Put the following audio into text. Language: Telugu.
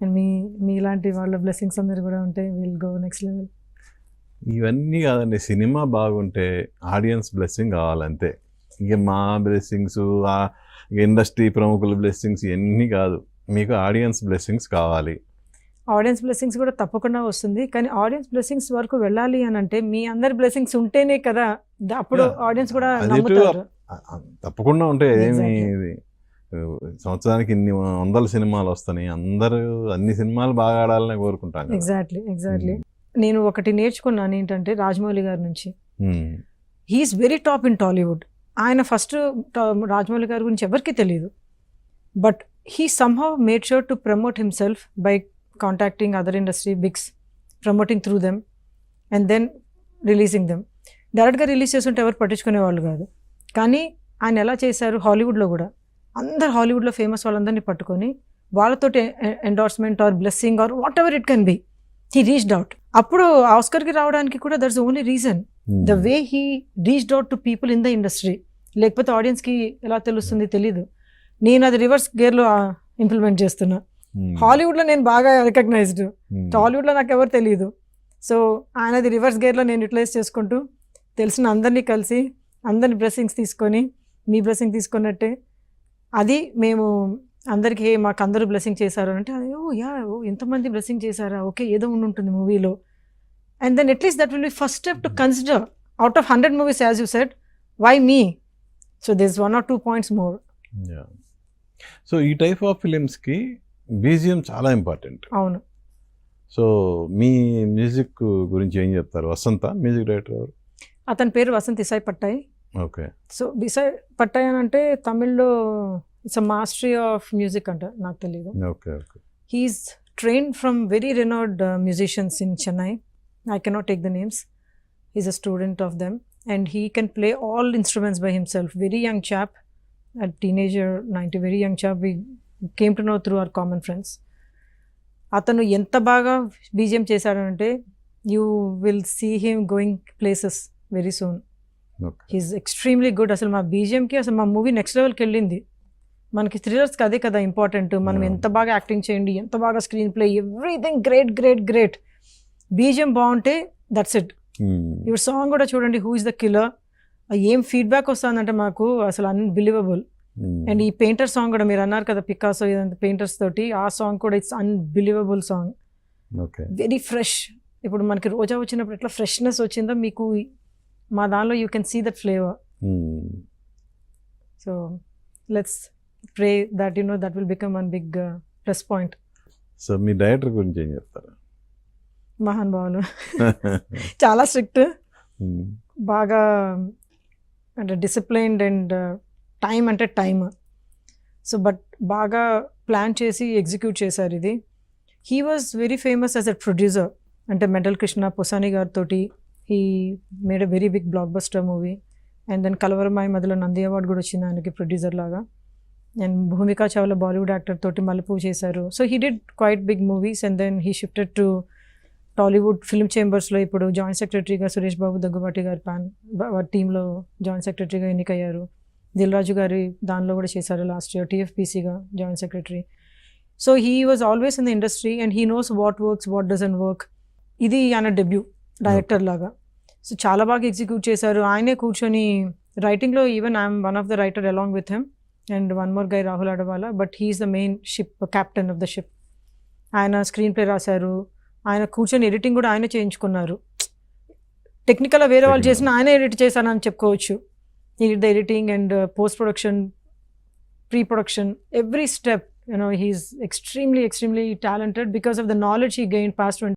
అండ్ మీలాంటి వాళ్ళ బ్లెస్సింగ్స్ అందరు కూడా ఉంటే విల్ గో నెక్స్ట్ లెవెల్. ఇవన్నీ కాదండి, సినిమా బాగుంటే ఆడియన్స్ బ్లెస్సింగ్ కావాలంతే. ఇక మా బ్లెస్సింగ్స్, ఇండస్ట్రీ ప్రముఖుల బ్లెస్సింగ్స్ ఇవన్నీ కాదు, మీకు ఆడియన్స్ బ్లెస్సింగ్స్ కావాలి. ఆడియన్స్ బ్లెస్సింగ్స్ కూడా తప్పకుండా వస్తుంది, కానీ ఆడియన్స్ బ్లెస్సింగ్స్ వరకు వెళ్ళాలి అని అంటే మీ అందరి బ్లెస్సింగ్స్ ఉంటేనే కదా అప్పుడు ఆడియన్స్ కూడా నమ్ముతారు. తప్పకుండా ఉంటాయి. ఏమి ఇది సంవత్సరానికి ఇన్ని 100 సినిమాలు వస్తాయి, అందరూ అన్ని సినిమాలు బాగా ఆడాలని కోరుకుంటాను. ఎగ్జాక్ట్లీ. నేను ఒకటి నేర్చుకున్నాను ఏంటంటే రాజమౌళి గారి నుంచి, he's very top in Tollywood. ఆయన ఫస్ట్ రాజమౌళి గారి గురించి ఎవరికి తెలియదు, but he somehow made sure to promote himself by contacting other industry bigs, promoting through them and then releasing them. డైరెక్ట్గా రిలీజ్ చేస్తుంటే ఎవరు పట్టించుకునేవాళ్ళు కాదు, కానీ ఆయన ఎలా చేశారు హాలీవుడ్లో కూడా, అందరు హాలీవుడ్లో ఫేమస్ వాళ్ళందరినీ పట్టుకొని వాళ్ళతోటి endorsement or blessing or whatever it can be, he reached out. అప్పుడు ఆస్కర్కి రావడానికి కూడా that's only reason, the way he reached out to people in the industry. లేకపోతే ఆడియన్స్కి ఎలా తెలుస్తుంది తెలీదు. నేను అది రివర్స్ గేర్లో ఇంప్లిమెంట్ చేస్తున్నా. హాలీవుడ్లో నేను బాగా రికగ్నైజ్డ్, టాలీవుడ్లో నాకు ఎవరు తెలియదు. సో ఆయనది రివర్స్ గేర్లో నేను యూటిలైజ్ చేసుకుంటూ తెలిసిన అందరినీ కలిసి అందరిని బ్లెస్సింగ్స్ తీసుకొని మీ బ్లెస్సింగ్ తీసుకున్నట్టే అది మేము అందరికీ మాకు అందరూ బ్లెస్సింగ్ చేశారు అంటే ఎంతమంది బ్లెస్సింగ్ చేశారా, ఓకే ఏదో ఉంటుంది మూవీలో. And then at least that will be first step to consider out of 100 movies as you said, why me? So this 1 or 2 points మోర్. సో ఈ టైప్ ఆఫ్ ఫిలిమ్స్కి బీజిఎం చాలా ఇంపార్టెంట్. అవును. సో మీ మ్యూజిక్ గురించి ఏం చెప్తారు? వసంత మ్యూజిక్ డైరెక్టర్ ఎవరు? అతని పేరు వసంత్ ఇసాయ్ పట్టాయ్. ఓకే. సో ఇసాయ్ పట్టాయ్ అని అంటే తమిళ్లో it's a mastery of music అంట, నాకు తెలియదు. Okay okay. He's trained from very renowned musicians in Chennai. I cannot take the names. He's a student of them and he can play all instruments by himself. Very young chap, a teenager, 90, very young chap. We came to know through our common friends. అతను ఎంత బాగా బీజిఎం చేశాడంటే you will see him going places very soon. He's extremely good. అసలు మా బీజిఎంకి అసలు మా మూవీ నెక్స్ట్ లెవెల్కి వెళ్ళింది. మనకి థ్రిల్లర్స్కి అదే కదా ఇంపార్టెంట్. మనం ఎంత బాగా యాక్టింగ్ చేయండి, ఎంత బాగా screen play, everything great great great. BGM బాగుంటే దట్స్ ఇట్. ఇప్పుడు సాంగ్ కూడా చూడండి, హూ ఇస్ ద కిల్లర్, ఏం ఫీడ్బ్యాక్ వస్తుందంటే మాకు అసలు అన్బిలీవబుల్. అండ్ ఈ పెయింటర్ సాంగ్ కూడా మీరు అన్నారు కదా పికాసో ఇదంతా పెయింటర్స్ తోటి, ఆ సాంగ్ కూడా it's unbelievable song. Very fresh. ఇప్పుడు మనకి రోజా వచ్చినప్పుడు ఎట్లా ఫ్రెష్నెస్ వచ్చిందో మీకు మా దానిలో you can see that flavour. So let's pray that you know that will become one big plus point. So మీ డైరెక్టర్ గురించి ఏం చెప్తారు? మహాన్ భావులు, చాలా స్ట్రిక్ట్, బాగా అంటే డిసిప్లైన్డ్ అండ్ టైం అంటే టైమ్. సో బట్ బాగా ప్లాన్ చేసి ఎగ్జిక్యూట్ చేశారు ఇది. He was very famous as a producer. అంటే మెంటల్ కృష్ణ పొసాని గారితో he made a very big blockbuster movie. And then కలవరమాయి మధ్యలో నంది అవార్డు కూడా వచ్చింది ఆయనకి ప్రొడ్యూసర్ లాగా. And Bhumika Chawla Bollywood actor తోటి మల్లెపువ్వు చేశారు. So he did quite big movies and then he shifted to Tollywood film చేంబర్స్లో. ఇప్పుడు జాయింట్ సెక్రటరీగా సురేష్ బాబు దగ్గుబాటి గారి టీంలో జాయింట్ సెక్రటరీగా ఎన్నికయ్యారు. దిల్ రాజు గారి దానిలో కూడా చేశారు లాస్ట్ ఇయర్ TFPCగా joint secretary. So he was always in the industry and he knows what works what doesn't work. ఇది ఆయన డెబ్యూ డైరెక్టర్ లాగా. సో చాలా బాగా ఎగ్జిక్యూట్ చేశారు. ఆయనే కూర్చొని రైటింగ్లో even I'm one of the writer along with him and one more guy Rahul Adavala, but he's the main ship captain of the ship. ఆయన స్క్రీన్ ప్లే రాశారు, ఆయన కూర్చొని ఎడిటింగ్ కూడా ఆయన చేయించుకున్నారు. టెక్నికల్గా వేరే వాళ్ళు చేసిన ఆయన ఎడిట్ చేశానని చెప్పుకోవచ్చు. ఈ the editing and post production, pre production, every step. He's extremely talented because of the knowledge he gained past 20